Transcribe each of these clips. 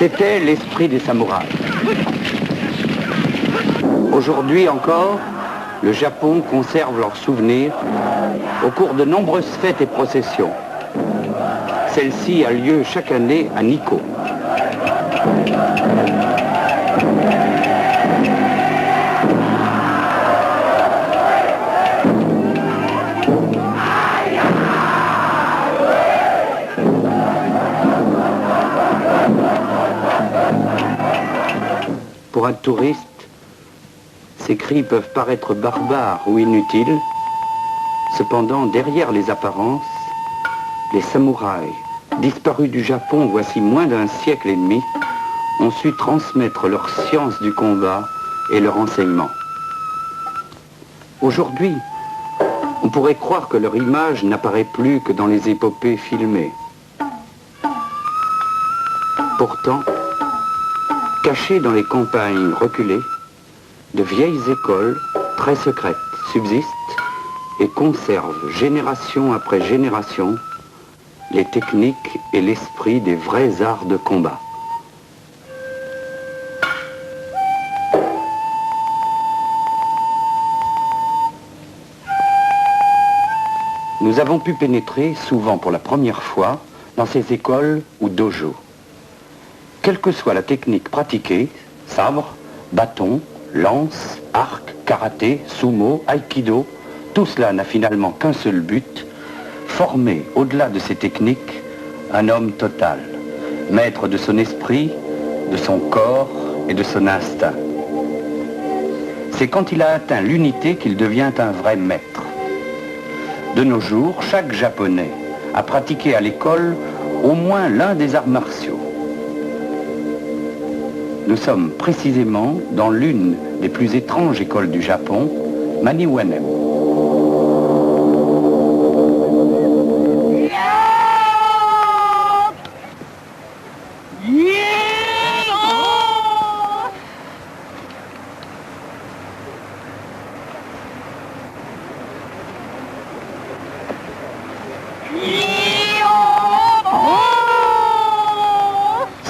C'était l'esprit des samouraïs. Aujourd'hui encore, le Japon conserve leurs souvenirs au cours de nombreuses fêtes et processions. Celle-ci a lieu chaque année à Nikko. Pour un touriste, ces cris peuvent paraître barbares ou inutiles. Cependant, derrière les apparences, les samouraïs, disparus du Japon voici moins d'un siècle et demi, ont su transmettre leur science du combat et leur enseignement. Aujourd'hui, on pourrait croire que leur image n'apparaît plus que dans les épopées filmées. Pourtant, cachées dans les campagnes reculées, de vieilles écoles, très secrètes, subsistent et conservent génération après génération les techniques et l'esprit des vrais arts de combat. Nous avons pu pénétrer, souvent pour la première fois, dans ces écoles ou dojos. Quelle que soit la technique pratiquée, sabre, bâton, lance, arc, karaté, sumo, aïkido, tout cela n'a finalement qu'un seul but, former, au-delà de ces techniques, un homme total, maître de son esprit, de son corps et de son instinct. C'est quand il a atteint l'unité qu'il devient un vrai maître. De nos jours, chaque Japonais a pratiqué à l'école au moins l'un des arts martiaux. Nous sommes précisément dans l'une des plus étranges écoles du Japon, Maniwanem.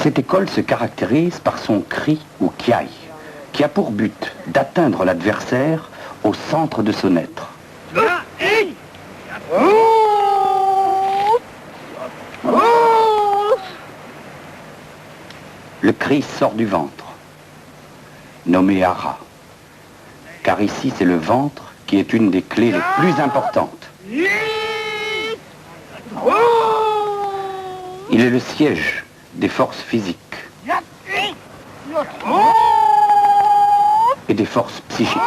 Cette école se caractérise par son cri ou kiai, qui a pour but d'atteindre l'adversaire au centre de son être. Le cri sort du ventre, nommé hara, car ici c'est le ventre qui est une des clés les plus importantes. Il est le siège des forces physiques et des forces psychiques.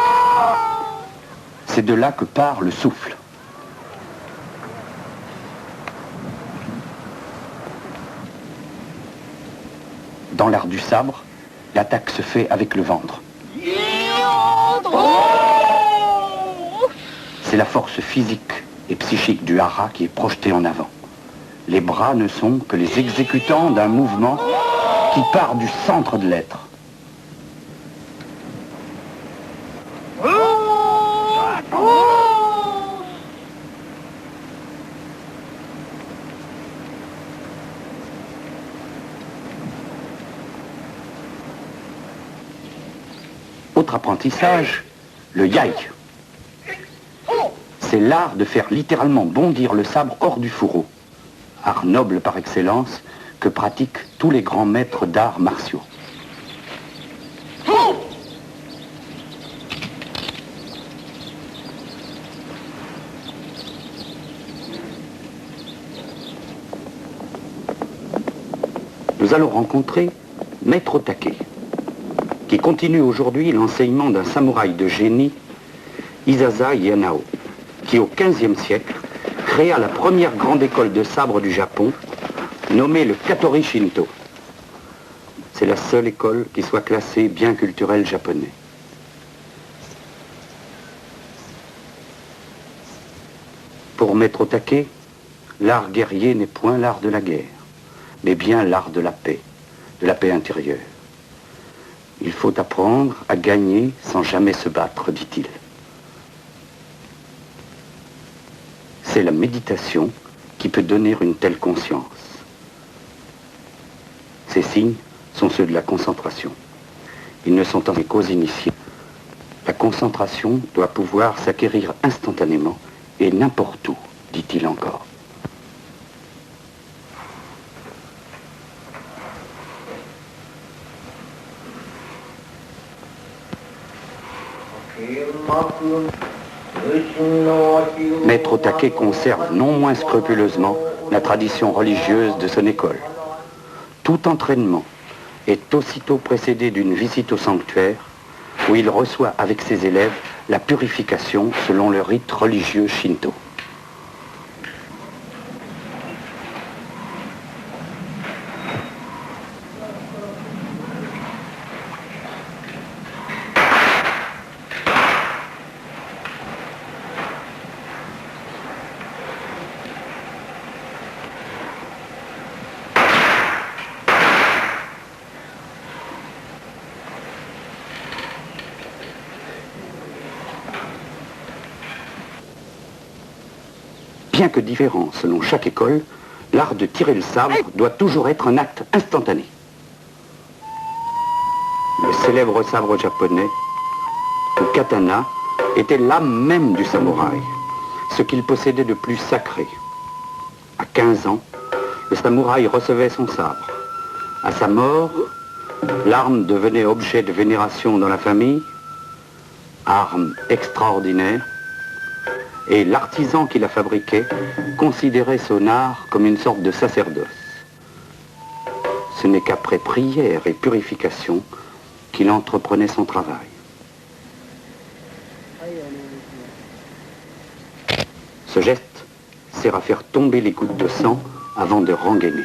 C'est de là que part le souffle. Dans l'art du sabre, l'attaque se fait avec le ventre. C'est la force physique et psychique du hara qui est projetée en avant. Les bras ne sont que les exécutants d'un mouvement qui part du centre de l'être. Autre apprentissage, le yai. C'est l'art de faire littéralement bondir le sabre hors du fourreau. Art noble par excellence que pratiquent tous les grands maîtres d'arts martiaux. Nous allons rencontrer Maître Otake, qui continue aujourd'hui l'enseignement d'un samouraï de génie, Isaza Yanao, qui au XVe siècle créa la première grande école de sabre du Japon, nommée le Katori Shinto. C'est la seule école qui soit classée bien culturel japonais. Pour Maître Otake, l'art guerrier n'est point l'art de la guerre, mais bien l'art de la paix intérieure. Il faut apprendre à gagner sans jamais se battre, dit-il. C'est la méditation qui peut donner une telle conscience. Ces signes sont ceux de la concentration. Ils ne sont en qu'aux initiés. La concentration doit pouvoir s'acquérir instantanément et n'importe où, dit-il encore. Maître Otake conserve non moins scrupuleusement la tradition religieuse de son école. Tout entraînement est aussitôt précédé d'une visite au sanctuaire où il reçoit avec ses élèves la purification selon le rite religieux shinto. Bien que différent selon chaque école, l'art de tirer le sabre doit toujours être un acte instantané. Le célèbre sabre japonais, le katana, était l'âme même du samouraï, ce qu'il possédait de plus sacré. À 15 ans, le samouraï recevait son sabre. À sa mort, l'arme devenait objet de vénération dans la famille, arme extraordinaire, et l'artisan qui la fabriquait considérait son art comme une sorte de sacerdoce. Ce n'est qu'après prière et purification qu'il entreprenait son travail. Ce geste sert à faire tomber les gouttes de sang avant de rengainer.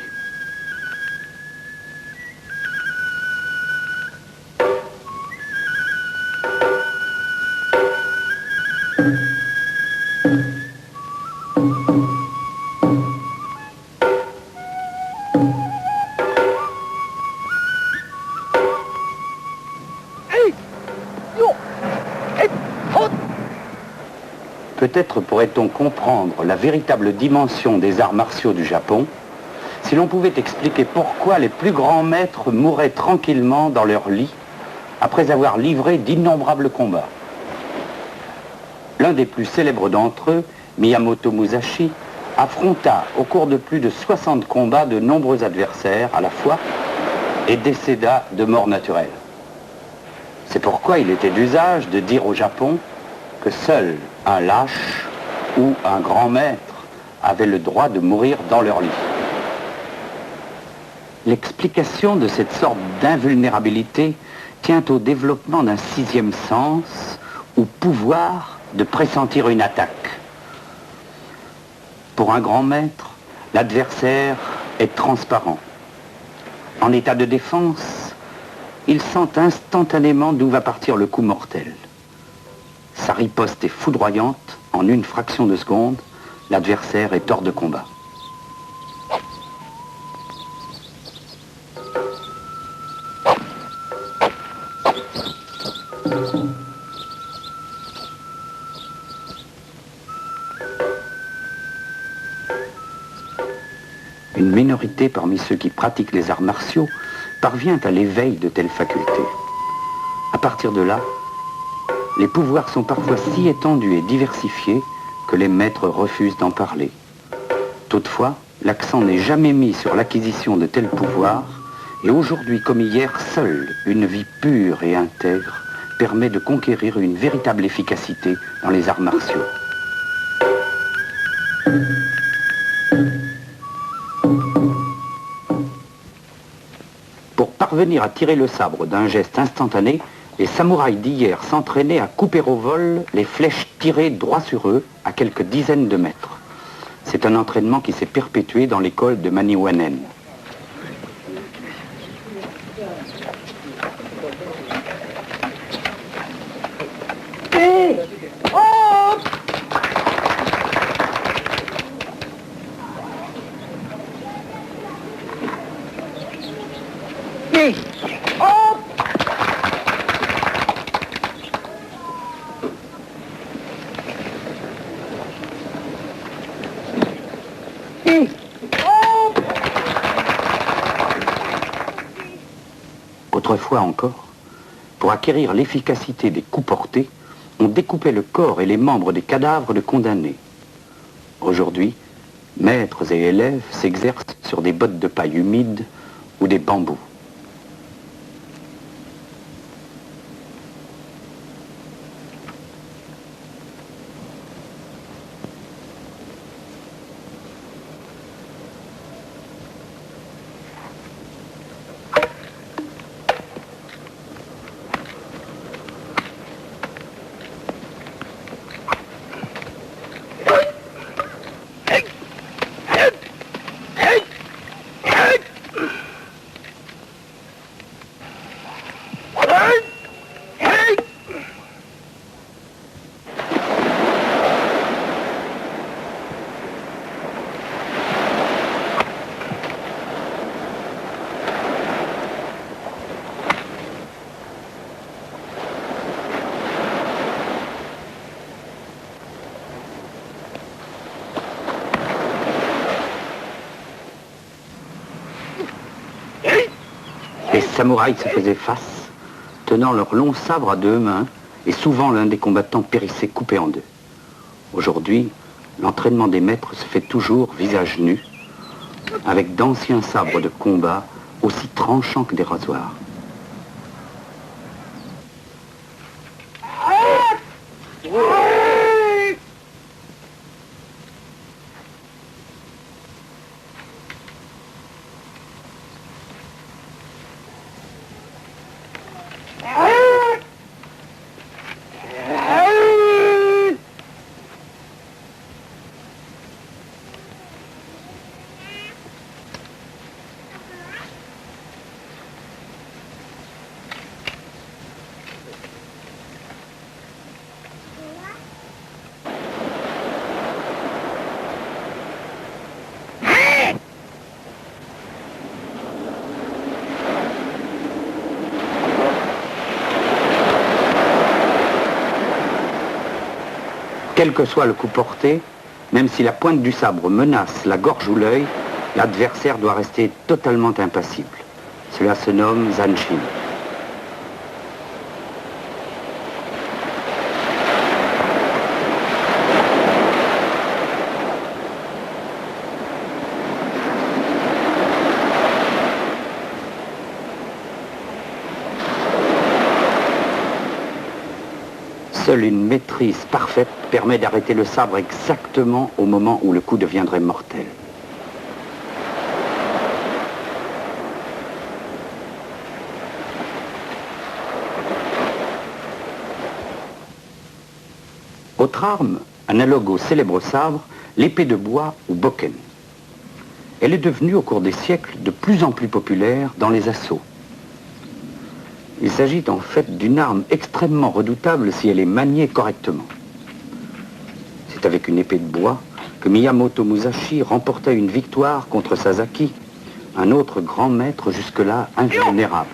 Peut-être pourrait-on comprendre la véritable dimension des arts martiaux du Japon si l'on pouvait expliquer pourquoi les plus grands maîtres mouraient tranquillement dans leur lit après avoir livré d'innombrables combats. L'un des plus célèbres d'entre eux, Miyamoto Musashi, affronta au cours de plus de 60 combats de nombreux adversaires à la fois et décéda de mort naturelle. C'est pourquoi il était d'usage de dire au Japon que seul un lâche ou un grand maître avait le droit de mourir dans leur lit. L'explication de cette sorte d'invulnérabilité tient au développement d'un sixième sens ou pouvoir de pressentir une attaque. Pour un grand maître, l'adversaire est transparent. En état de défense, il sent instantanément d'où va partir le coup mortel. Sa riposte est foudroyante, en une fraction de seconde, l'adversaire est hors de combat. Une minorité parmi ceux qui pratiquent les arts martiaux parvient à l'éveil de telles facultés. À partir de là, les pouvoirs sont parfois si étendus et diversifiés que les maîtres refusent d'en parler. Toutefois, l'accent n'est jamais mis sur l'acquisition de tels pouvoirs, et aujourd'hui comme hier, seule une vie pure et intègre permet de conquérir une véritable efficacité dans les arts martiaux. Pour parvenir à tirer le sabre d'un geste instantané, les samouraïs d'hier s'entraînaient à couper au vol les flèches tirées droit sur eux à quelques dizaines de mètres. C'est un entraînement qui s'est perpétué dans l'école de Maniwanen. Autrefois encore, pour acquérir l'efficacité des coups portés, on découpait le corps et les membres des cadavres de condamnés. Aujourd'hui, maîtres et élèves s'exercent sur des bottes de paille humides ou des bambous. Les samouraïs se faisaient face, tenant leur long sabre à deux mains, et souvent l'un des combattants périssait coupé en deux. Aujourd'hui, l'entraînement des maîtres se fait toujours visage nu, avec d'anciens sabres de combat aussi tranchants que des rasoirs. Quel que soit le coup porté, même si la pointe du sabre menace la gorge ou l'œil, l'adversaire doit rester totalement impassible. Cela se nomme zanshin. Seule une maîtrise parfaite permet d'arrêter le sabre exactement au moment où le coup deviendrait mortel. Autre arme, analogue au célèbre sabre, l'épée de bois ou bokken. Elle est devenue au cours des siècles de plus en plus populaire dans les assauts. Il s'agit en fait d'une arme extrêmement redoutable si elle est maniée correctement. C'est avec une épée de bois que Miyamoto Musashi remporta une victoire contre Sasaki, un autre grand maître jusque-là invulnérable.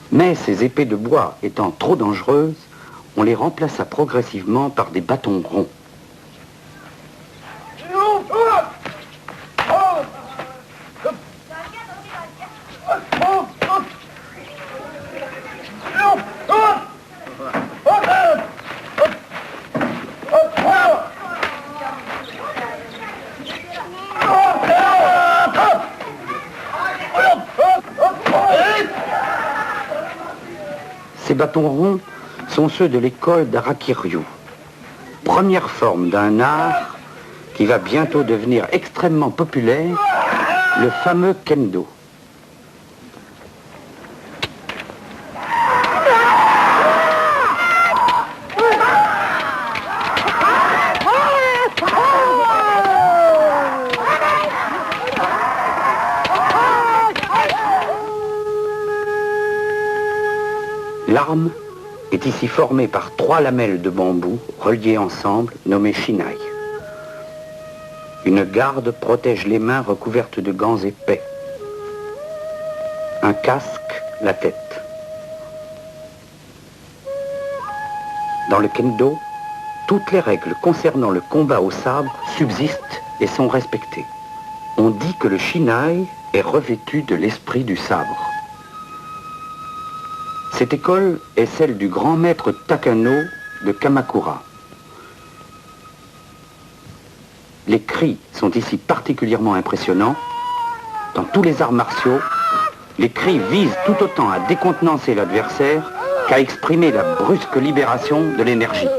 Mais ces épées de bois étant trop dangereuses, on les remplaça progressivement par des bâtons ronds. Ces bâtons ronds sont ceux de l'école d'Arakiryu, première forme d'un art qui va bientôt devenir extrêmement populaire, le fameux kendo. L'arme est ici formée par 3 lamelles de bambou reliées ensemble, nommées shinai. Une garde protège les mains recouvertes de gants épais. Un casque, la tête. Dans le kendo, toutes les règles concernant le combat au sabre subsistent et sont respectées. On dit que le shinai est revêtu de l'esprit du sabre. Cette école est celle du grand maître Takano de Kamakura. Les cris sont ici particulièrement impressionnants. Dans tous les arts martiaux, les cris visent tout autant à décontenancer l'adversaire qu'à exprimer la brusque libération de l'énergie.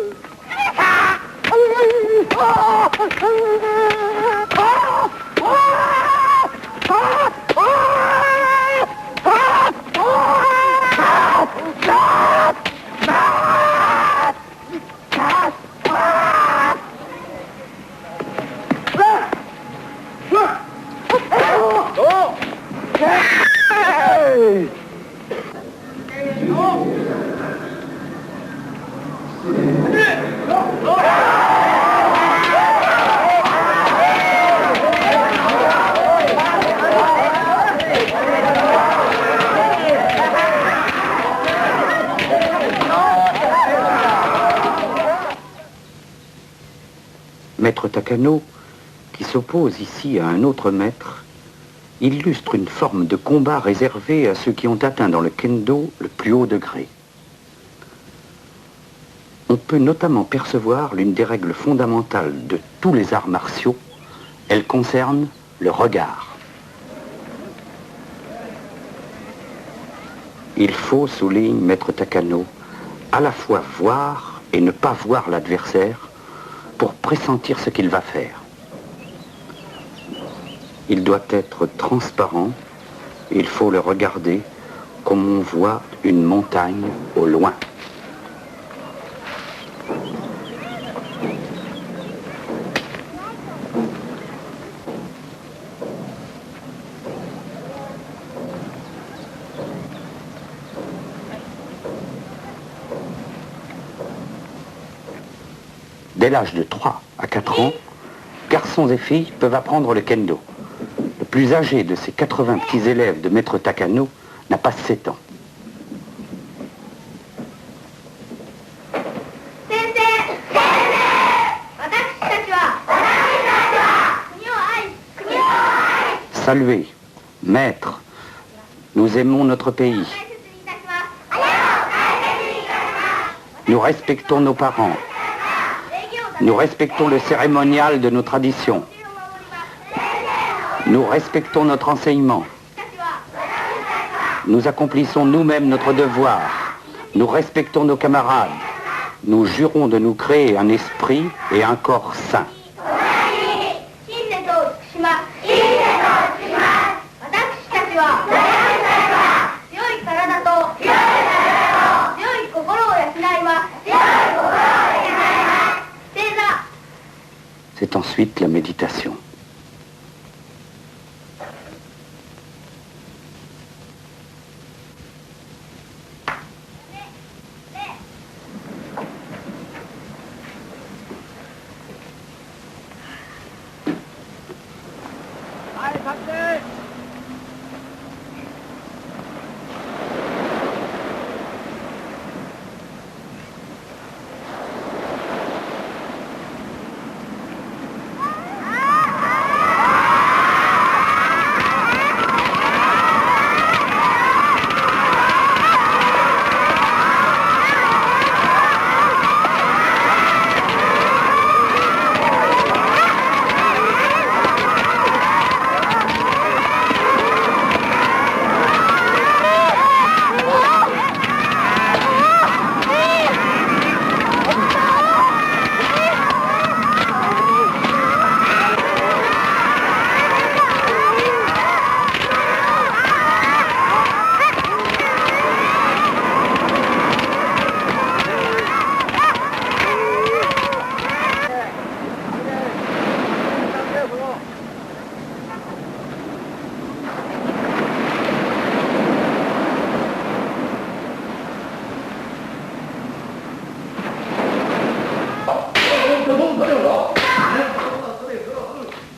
Maître Takano, qui s'oppose ici à un autre maître, illustre une forme de combat réservée à ceux qui ont atteint dans le kendo le plus haut degré. On peut notamment percevoir l'une des règles fondamentales de tous les arts martiaux. Elle concerne le regard. Il faut, souligne Maître Takano, à la fois voir et ne pas voir l'adversaire pour pressentir ce qu'il va faire. Il doit être transparent, il faut le regarder comme on voit une montagne au loin. Dès l'âge de 3 à 4 ans, garçons et filles peuvent apprendre le kendo. Le plus âgé de ces 80 petits élèves de Maître Takano n'a pas 7 ans. Saluez, maître, nous aimons notre pays. Nous respectons nos parents. Nous respectons le cérémonial de nos traditions. Nous respectons notre enseignement. Nous accomplissons nous-mêmes notre devoir. Nous respectons nos camarades. Nous jurons de nous créer un esprit et un corps sains. C'est ensuite la méditation.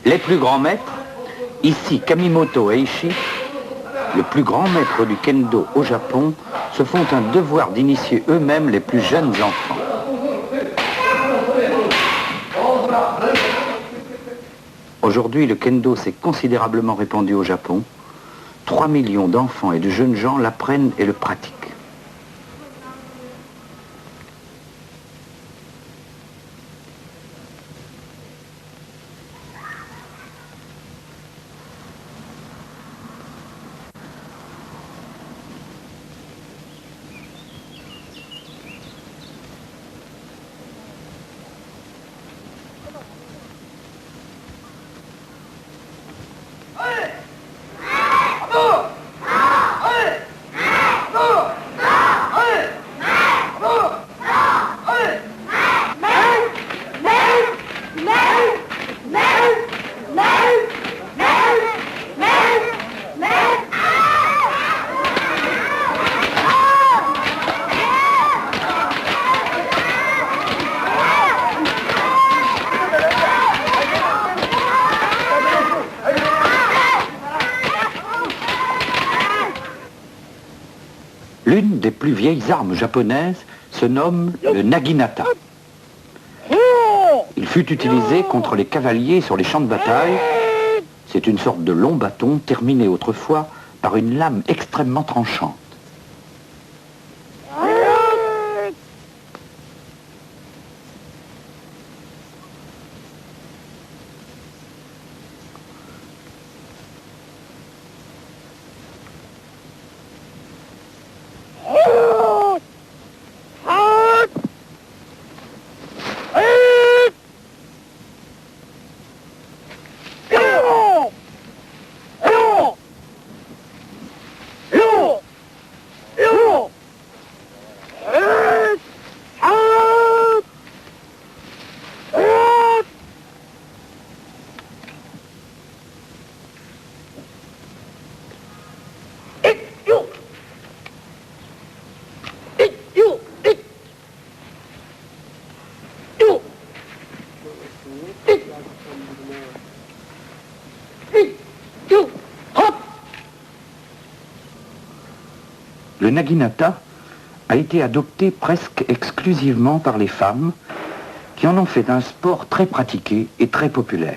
Les plus grands maîtres, ici Kamimoto Eishi, le plus grand maître du kendo au Japon, se font un devoir d'initier eux-mêmes les plus jeunes enfants. Aujourd'hui, le kendo s'est considérablement répandu au Japon. 3 millions d'enfants et de jeunes gens l'apprennent et le pratiquent. L'une des plus vieilles armes japonaises se nomme le naginata. Il fut utilisé contre les cavaliers sur les champs de bataille. C'est une sorte de long bâton terminé autrefois par une lame extrêmement tranchante. Le naginata a été adopté presque exclusivement par les femmes qui en ont fait un sport très pratiqué et très populaire.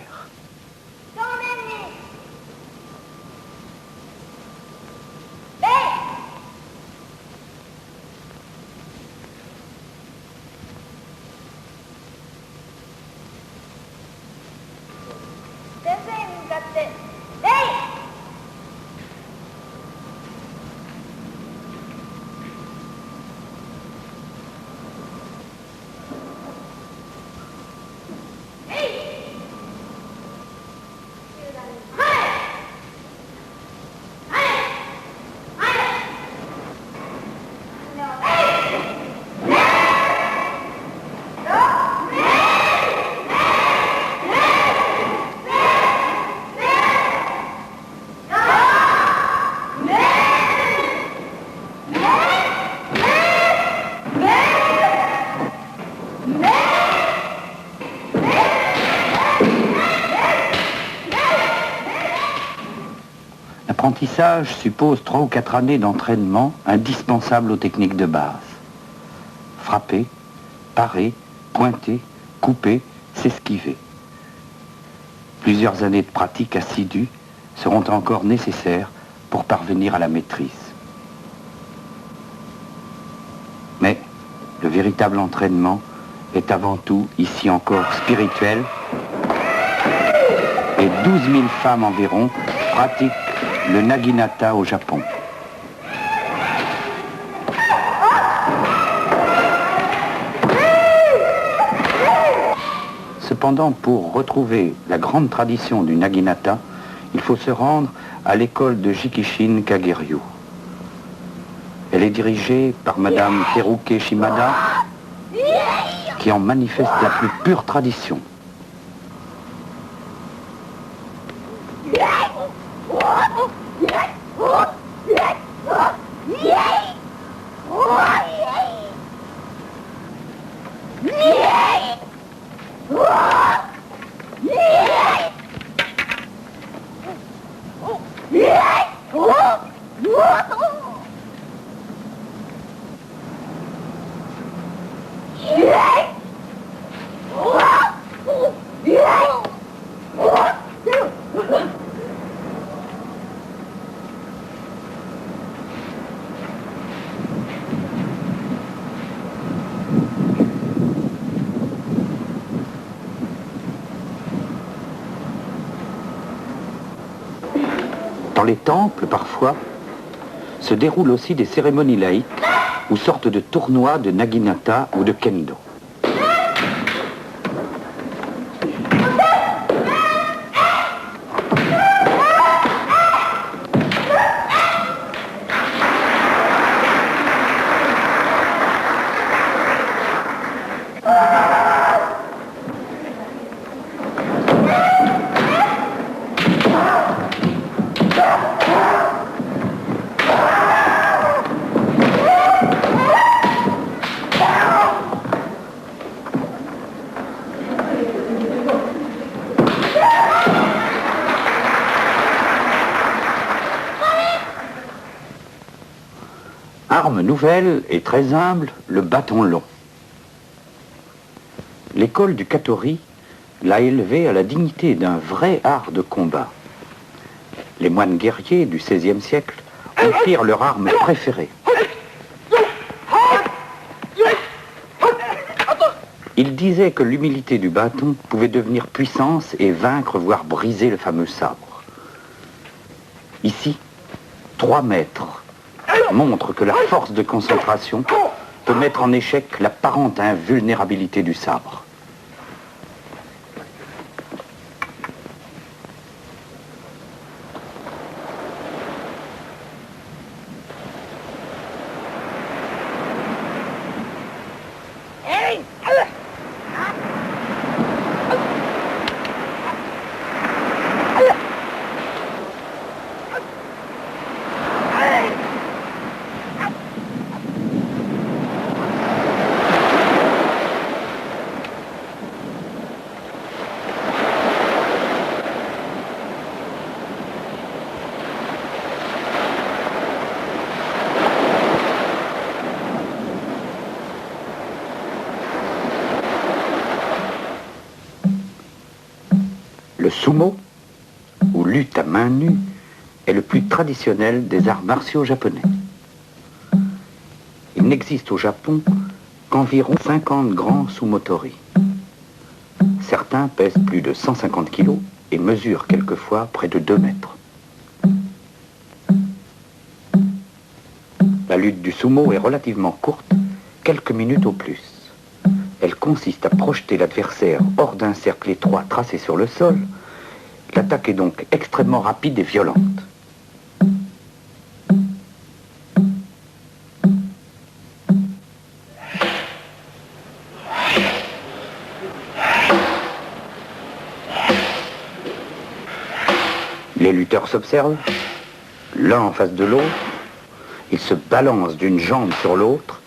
L'apprentissage suppose 3 ou 4 années d'entraînement indispensables aux techniques de base. Frapper, parer, pointer, couper, s'esquiver. Plusieurs années de pratique assidue seront encore nécessaires pour parvenir à la maîtrise. Mais le véritable entraînement est avant tout, ici encore, spirituel. Et 12 000 femmes environ pratiquent le naginata au Japon. Cependant, pour retrouver la grande tradition du naginata, il faut se rendre à l'école de Jikishin Kagiryu. Elle est dirigée par Madame Teruke Shimada, qui en manifeste la plus pure tradition. Dans les temples, parfois, se déroulent aussi des cérémonies laïques ou sortes de tournois de naginata ou de kendo. Arme nouvelle et très humble, le bâton long. L'école du Katori l'a élevé à la dignité d'un vrai art de combat. Les moines guerriers du XVIe siècle en firent leur arme préférée. Ils disaient que l'humilité du bâton pouvait devenir puissance et vaincre, voire briser le fameux sabre. Ici, 3 mètres montre que la force de concentration peut mettre en échec l'apparente invulnérabilité du sabre. Le sumo, ou lutte à main nue, est le plus traditionnel des arts martiaux japonais. Il n'existe au Japon qu'environ 50 grands sumotori. Certains pèsent plus de 150 kilos et mesurent quelquefois près de 2 mètres. La lutte du sumo est relativement courte, quelques minutes au plus. Elle consiste à projeter l'adversaire hors d'un cercle étroit tracé sur le sol. L'attaque est donc extrêmement rapide et violente. Les lutteurs s'observent, l'un en face de l'autre. Ils se balancent d'une jambe sur l'autre,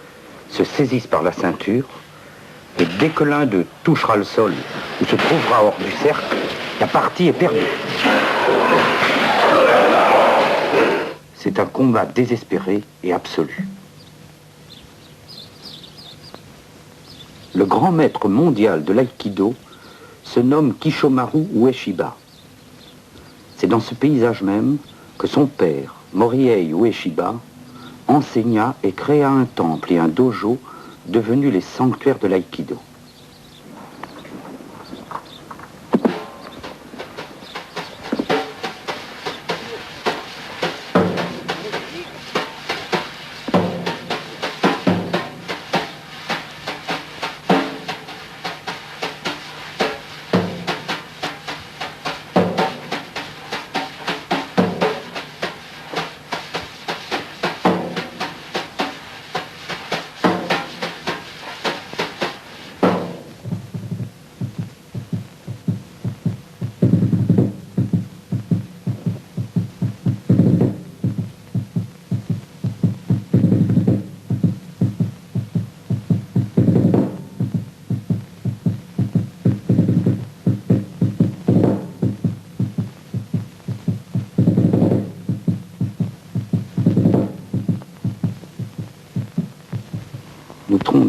se saisissent par la ceinture, et dès que l'un d'eux touchera le sol ou se trouvera hors du cercle, la partie est perdue. C'est un combat désespéré et absolu. Le grand maître mondial de l'aïkido se nomme Kishomaru Ueshiba. C'est dans ce paysage même que son père, Morihei Ueshiba, enseigna et créa un temple et un dojo devenus les sanctuaires de l'aïkido.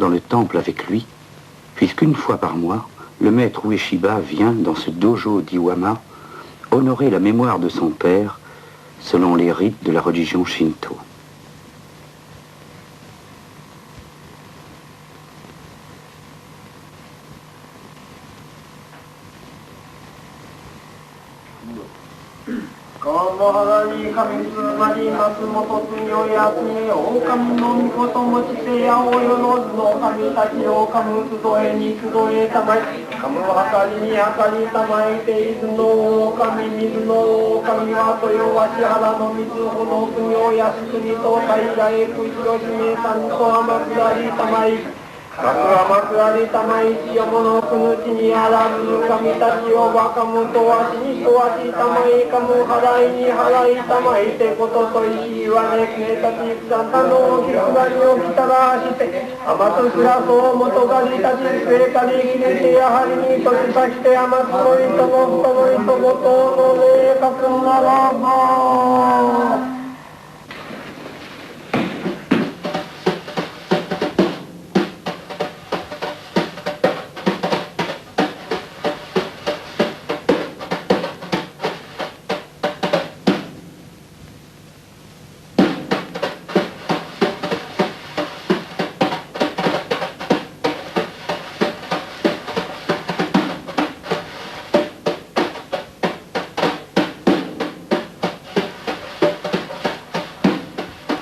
dans le temple avec lui, puisqu'une fois par mois, le maître Ueshiba vient dans ce dojo d'Iwama honorer la mémoire de son père selon les rites de la religion Shinto.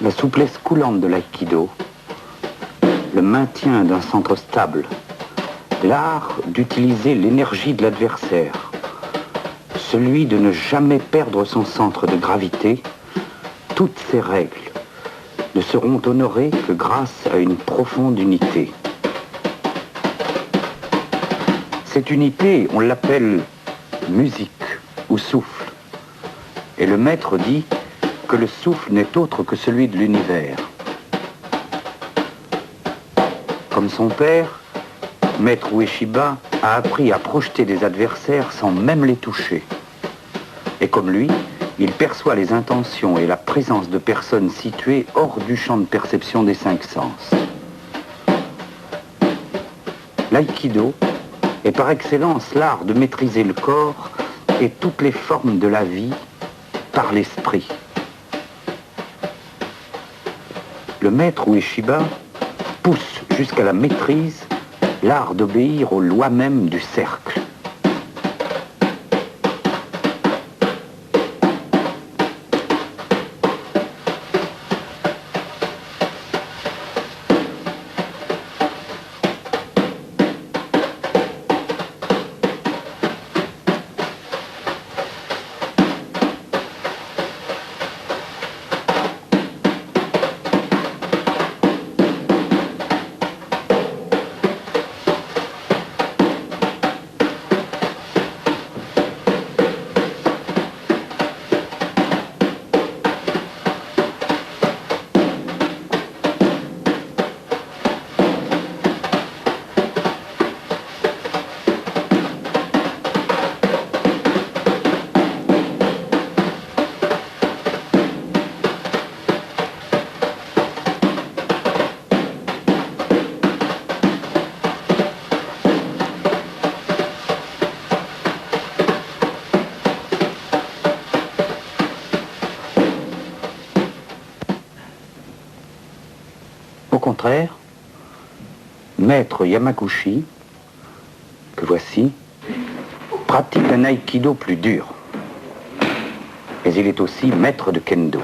La souplesse coulante de l'aïkido, le maintien d'un centre stable, l'art d'utiliser l'énergie de l'adversaire, celui de ne jamais perdre son centre de gravité, toutes ces règles ne seront honorées que grâce à une profonde unité. Cette unité, on l'appelle musique ou souffle. Et le maître dit que le souffle n'est autre que celui de l'univers. Comme son père, Maître Ueshiba a appris à projeter des adversaires sans même les toucher. Et comme lui, il perçoit les intentions et la présence de personnes situées hors du champ de perception des 5 sens. L'aïkido est par excellence l'art de maîtriser le corps et toutes les formes de la vie par l'esprit. Le maître Ueshiba pousse jusqu'à la maîtrise l'art d'obéir aux lois mêmes du cercle. Au contraire, Maître Yamaguchi, que voici, pratique un aïkido plus dur. Mais il est aussi maître de kendo.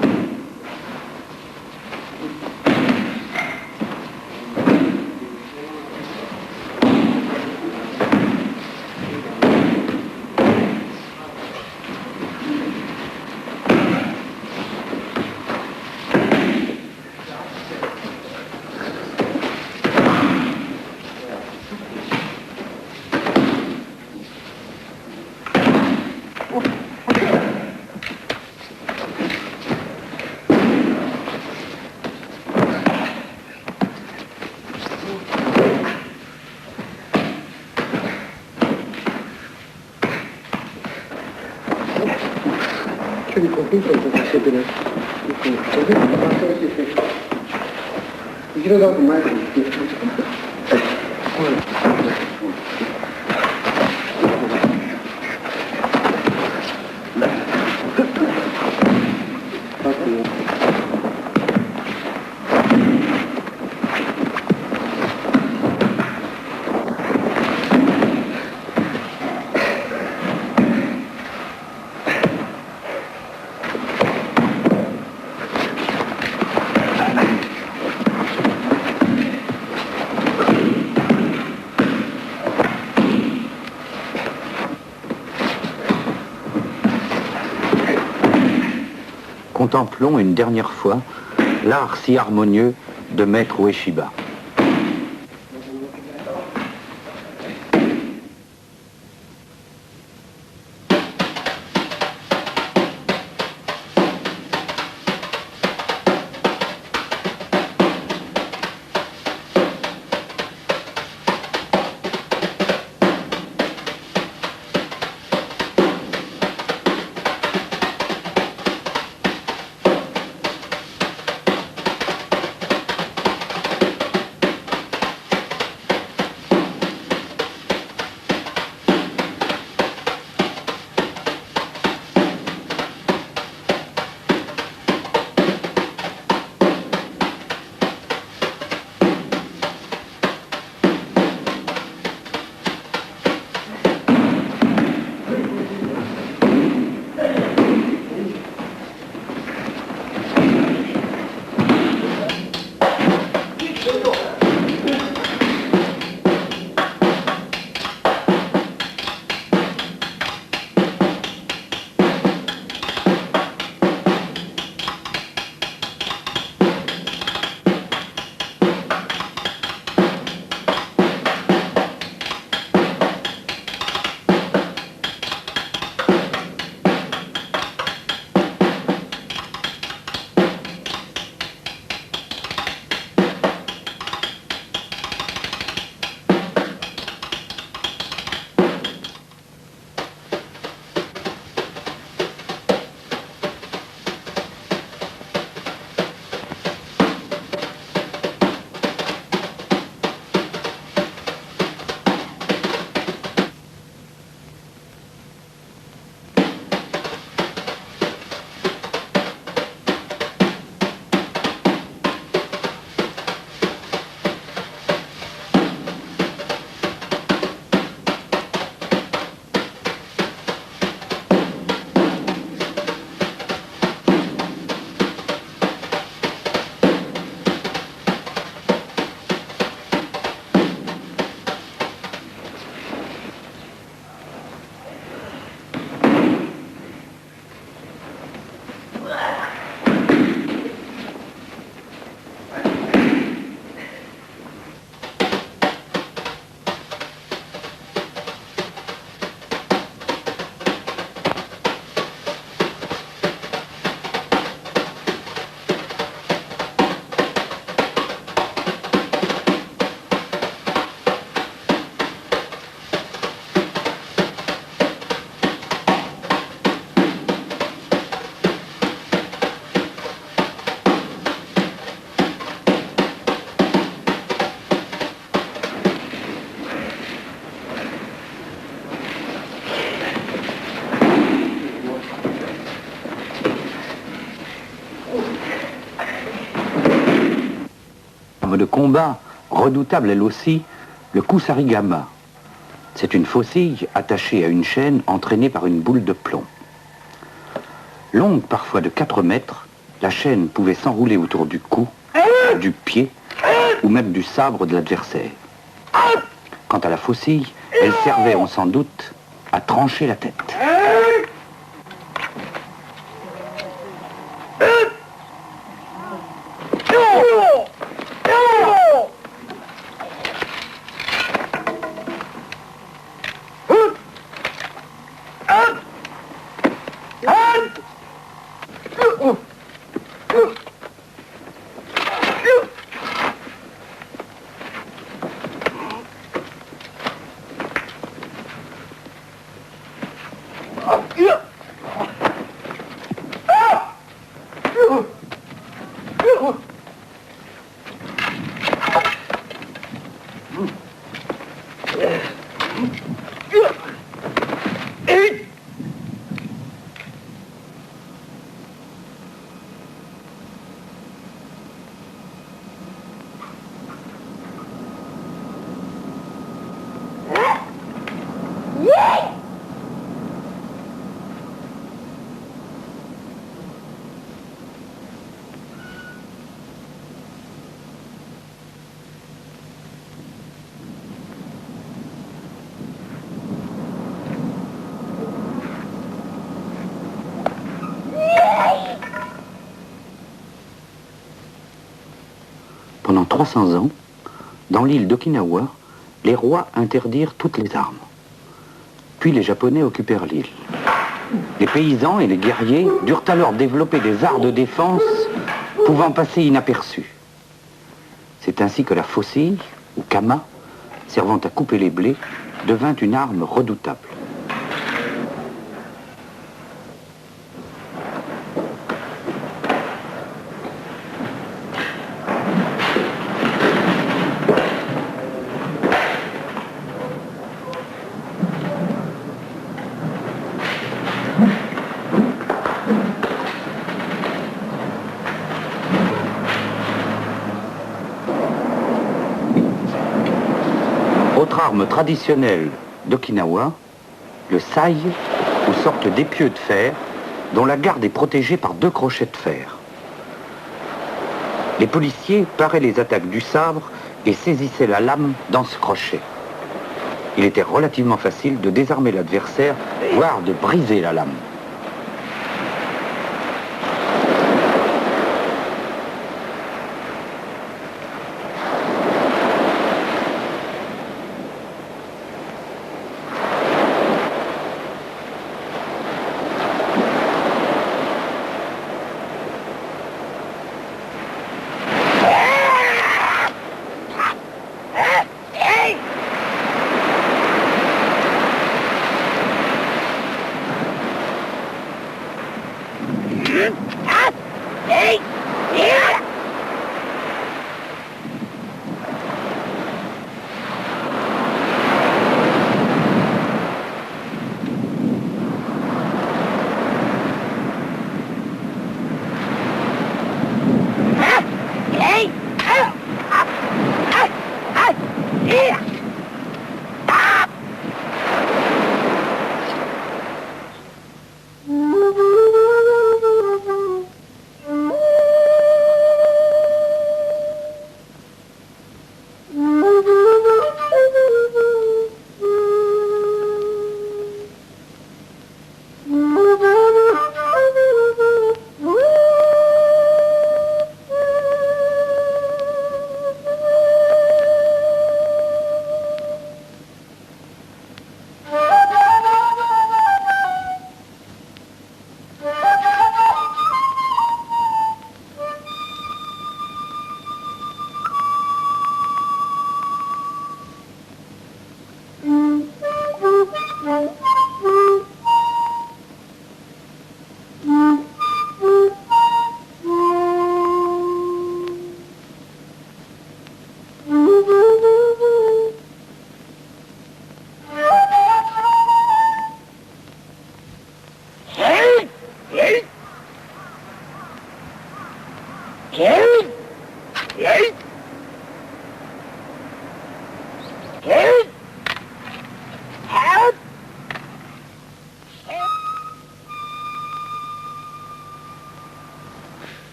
距離5分間とかしてくれ。5分間回していく。後ろだと前に行って。Contemplons une dernière fois l'art si harmonieux de Maître Ueshiba. De combat, redoutable elle aussi, le kusarigama. C'est une faucille attachée à une chaîne entraînée par une boule de plomb. Longue parfois de 4 mètres, la chaîne pouvait s'enrouler autour du cou, du pied ou même du sabre de l'adversaire. Quant à la faucille, elle servait, on s'en doute, à trancher la tête. Pendant 300 ans, dans l'île d'Okinawa, les rois interdirent toutes les armes. Puis les Japonais occupèrent l'île. Les paysans et les guerriers durent alors développer des arts de défense pouvant passer inaperçus. C'est ainsi que la faucille, ou kama, servant à couper les blés, devint une arme redoutable. Autre arme traditionnelle d'Okinawa, le sai, ou sorte d'épieu de fer, dont la garde est protégée par 2 crochets de fer. Les policiers paraient les attaques du sabre et saisissaient la lame dans ce crochet. Il était relativement facile de désarmer l'adversaire, voire de briser la lame.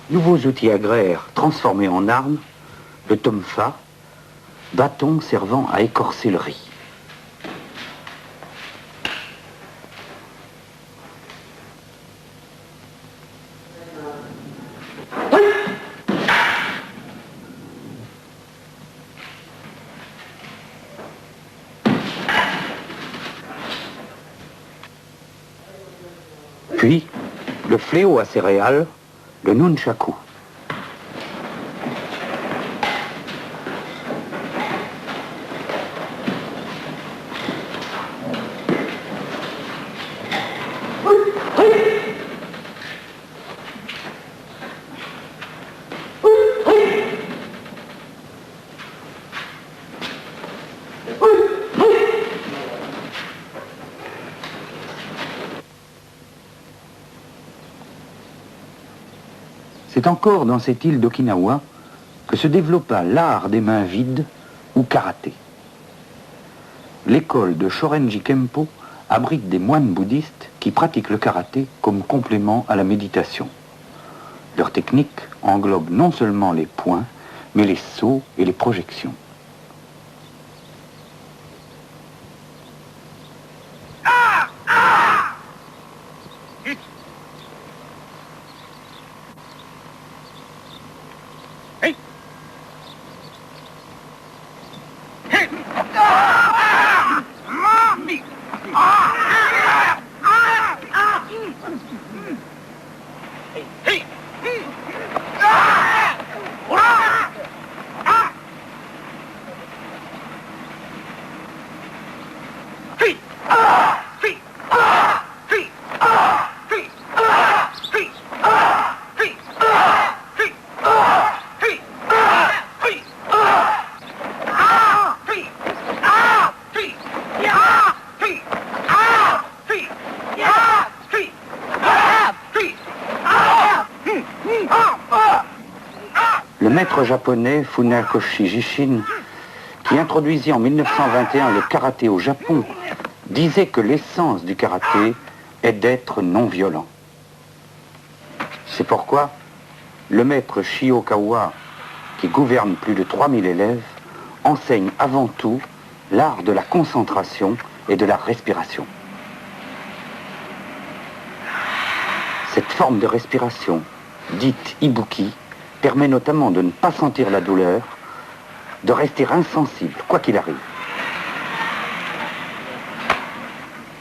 Nouveaux outils agraires transformés en armes, le tomfa, bâton servant à écorcer le riz. Puis, le fléau à céréales, le nunchaku. C'est encore dans cette île d'Okinawa que se développa l'art des mains vides, ou karaté. L'école de Shorenji Kempo abrite des moines bouddhistes qui pratiquent le karaté comme complément à la méditation. Leur technique englobe non seulement les points, mais les sauts et les projections. Le maître japonais Funakoshi Jishin, qui introduisit en 1921 le karaté au Japon, disait que l'essence du karaté est d'être non violent. C'est pourquoi le maître Shiokawa, qui gouverne plus de 3000 élèves, enseigne avant tout l'art de la concentration et de la respiration. Cette forme de respiration, dite ibuki, permet notamment de ne pas sentir la douleur, de rester insensible, quoi qu'il arrive.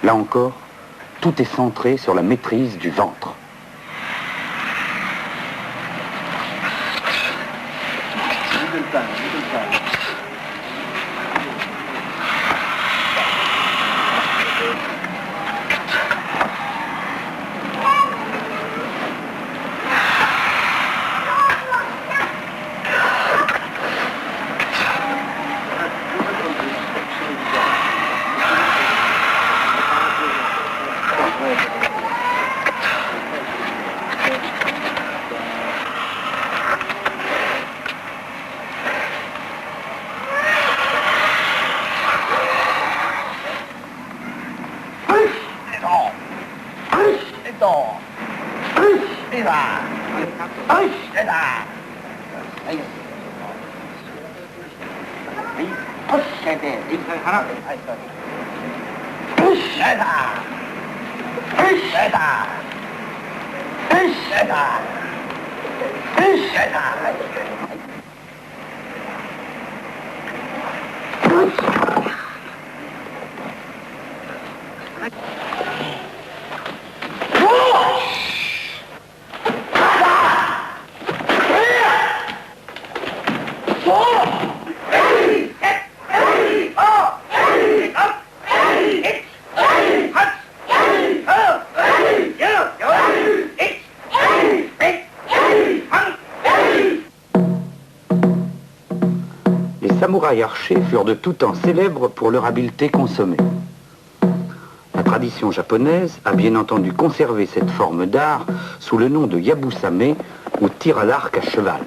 Là encore, tout est centré sur la maîtrise du ventre. Les samouraïs archers furent de tout temps célèbres pour leur habileté consommée. La tradition japonaise a bien entendu conservé cette forme d'art sous le nom de yabusame ou tir à l'arc à cheval.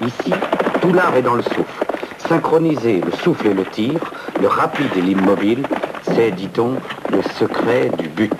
Ici, tout l'art est dans le souffle. Synchroniser le souffle et le tir, le rapide et l'immobile, c'est, dit-on, le secret du but.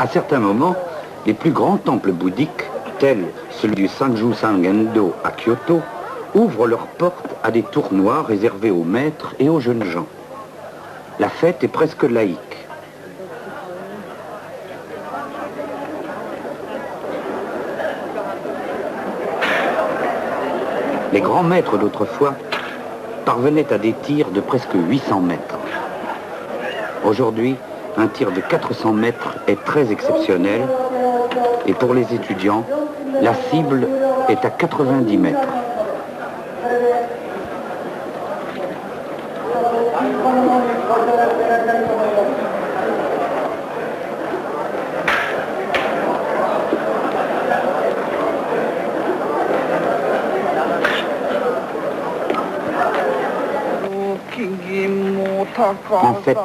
À certains moments, les plus grands temples bouddhiques, tels celui du Sanju-san Gendo à Kyoto, ouvrent leurs portes à des tournois réservés aux maîtres et aux jeunes gens. La fête est presque laïque. Les grands maîtres d'autrefois parvenaient à des tirs de presque 800 mètres. Aujourd'hui, un tir de 400 mètres est très exceptionnel et pour les étudiants, la cible est à 90 mètres. En fait,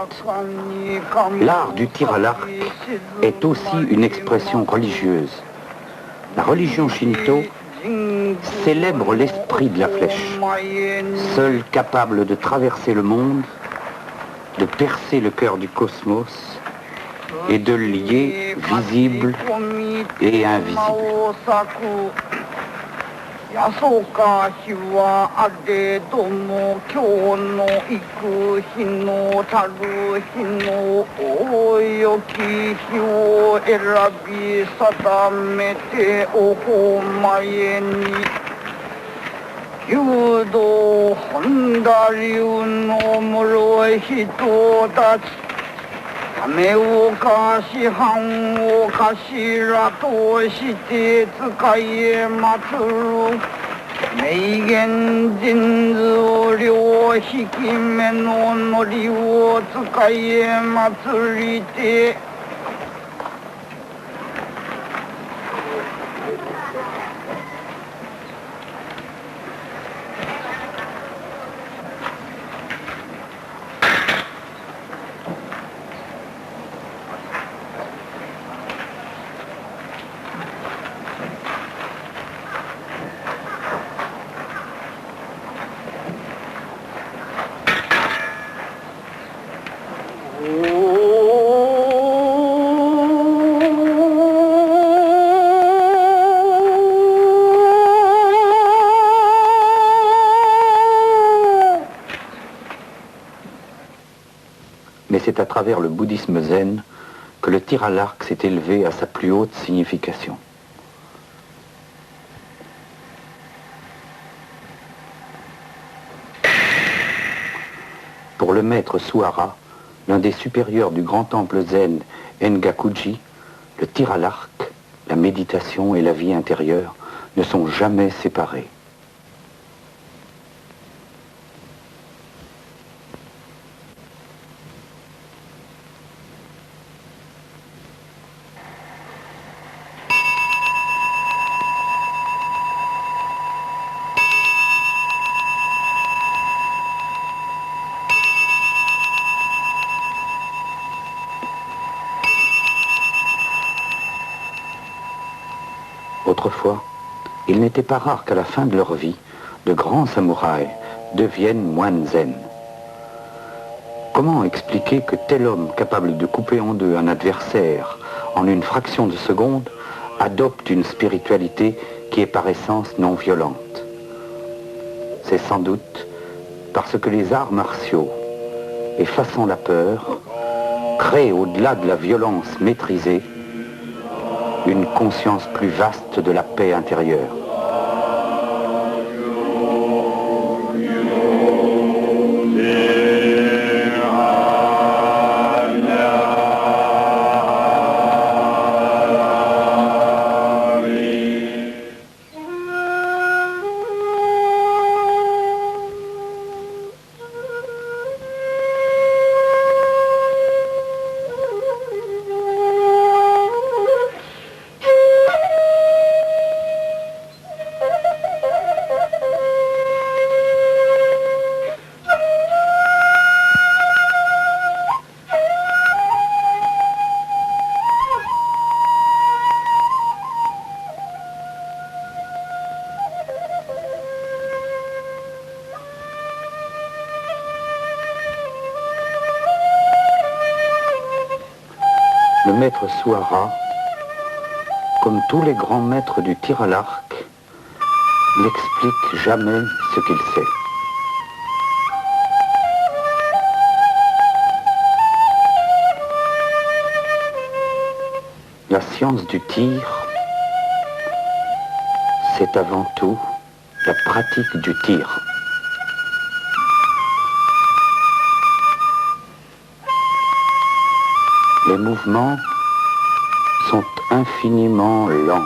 l'art du tir à l'arc est aussi une expression religieuse. La religion shinto célèbre l'esprit de la flèche, seul capable de traverser le monde, de percer le cœur du cosmos et de le lier visible et invisible. やそうか日はあれども今日の行く日のたる日のおよき日を選び定めておほまえに弓道本田流の室人たち亀岡師範を頭として使い祀る名言人図を両引き目ののりを使い祀りてMais c'est à travers le bouddhisme zen que le tir à l'arc s'est élevé à sa plus haute signification. Pour le maître Suhara, l'un des supérieurs du grand temple zen Engakuji, le tir à l'arc, la méditation et la vie intérieure ne sont jamais séparés. Autrefois, il n'était pas rare qu'à la fin de leur vie, de grands samouraïs deviennent moines zen. Comment expliquer que tel homme capable de couper en deux un adversaire en une fraction de seconde adopte une spiritualité qui est par essence non violente? C'est sans doute parce que les arts martiaux, effaçant la peur, créent au-delà de la violence maîtrisée une conscience plus vaste de la paix intérieure. Le maître Suhara, comme tous les grands maîtres du tir à l'arc, n'explique jamais ce qu'il sait. La science du tir, c'est avant tout la pratique du tir. Les mouvements sont infiniment lents.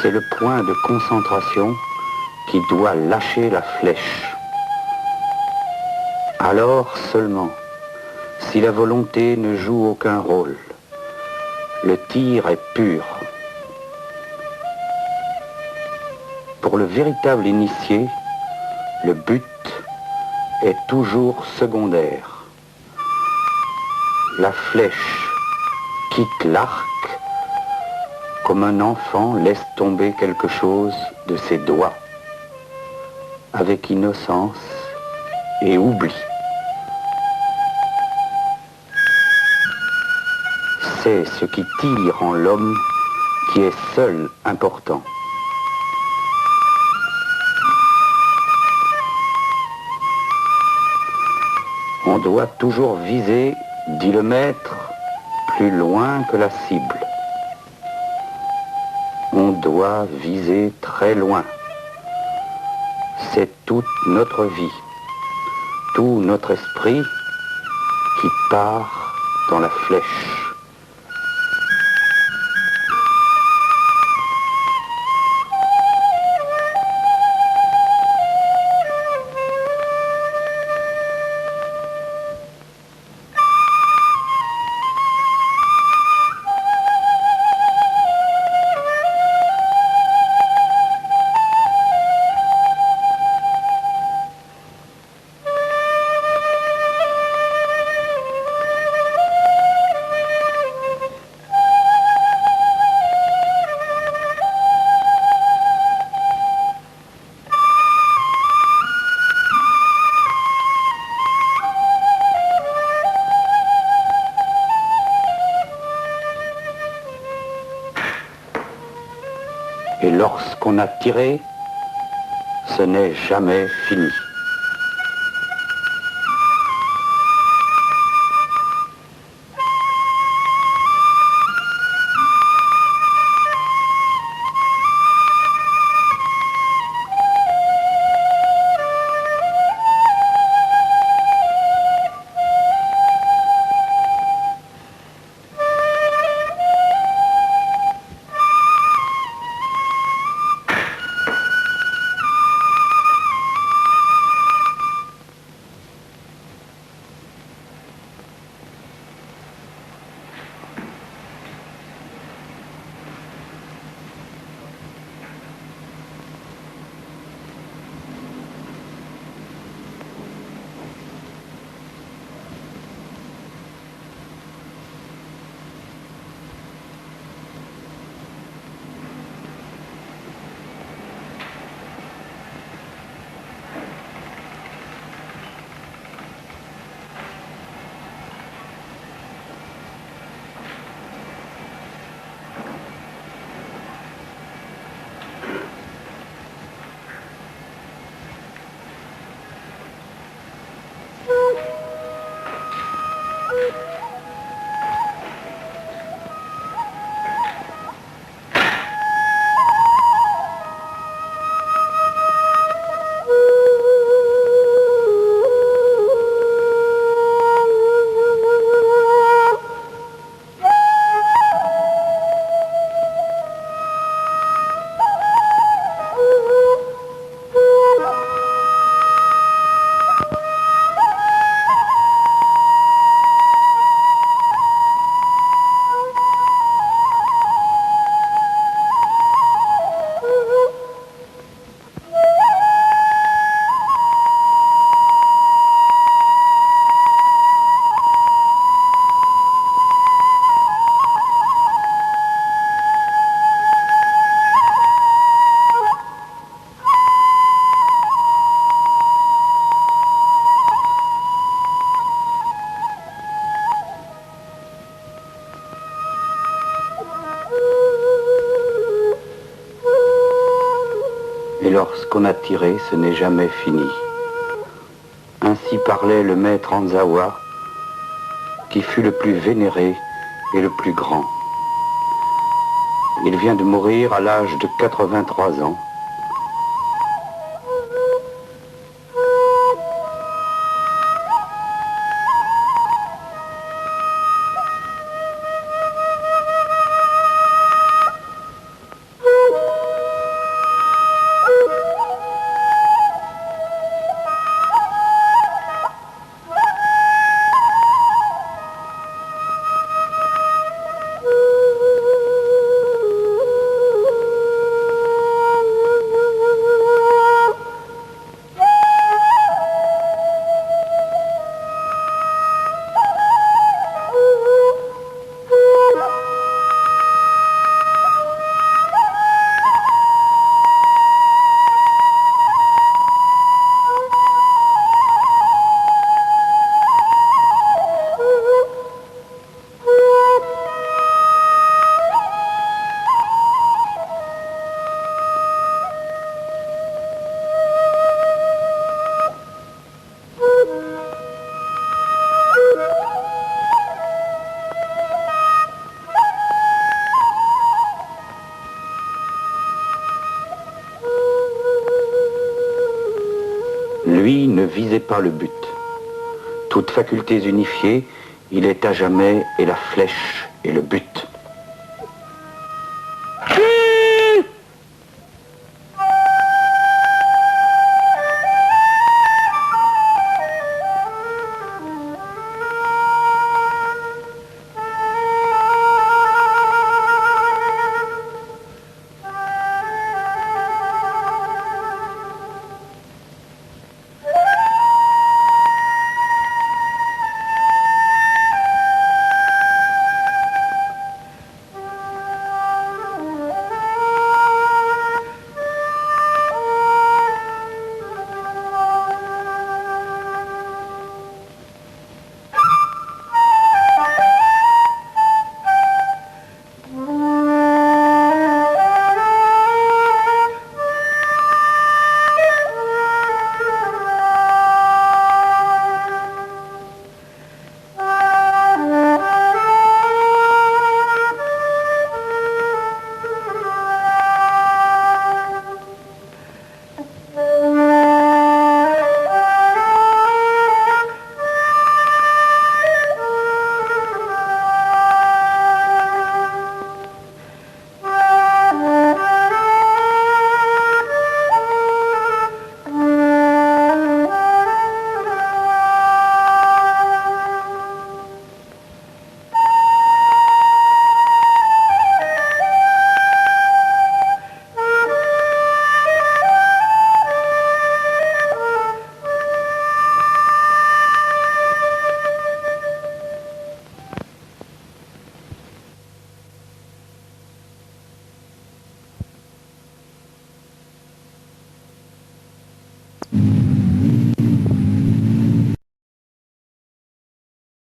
C'est le point de concentration qui doit lâcher la flèche. Alors seulement, si la volonté ne joue aucun rôle. Le tir est pur. Pour le véritable initié, le but est toujours secondaire. La flèche quitte l'arc comme un enfant laisse tomber quelque chose de ses doigts, avec innocence et oubli. C'est ce qui tire en l'homme qui est seul important. On doit toujours viser, dit le maître, plus loin que la cible. On doit viser très loin. C'est toute notre vie, tout notre esprit qui part dans la flèche. Et lorsqu'on a tiré, ce n'est jamais fini. Et lorsqu'on a tiré, ce n'est jamais fini. Ainsi parlait le maître Hanzawa, qui fut le plus vénéré et le plus grand. Il vient de mourir à l'âge de 83 ans. Lui ne visait pas le but. Toutes facultés unifiées, il est à jamais et la flèche et le but.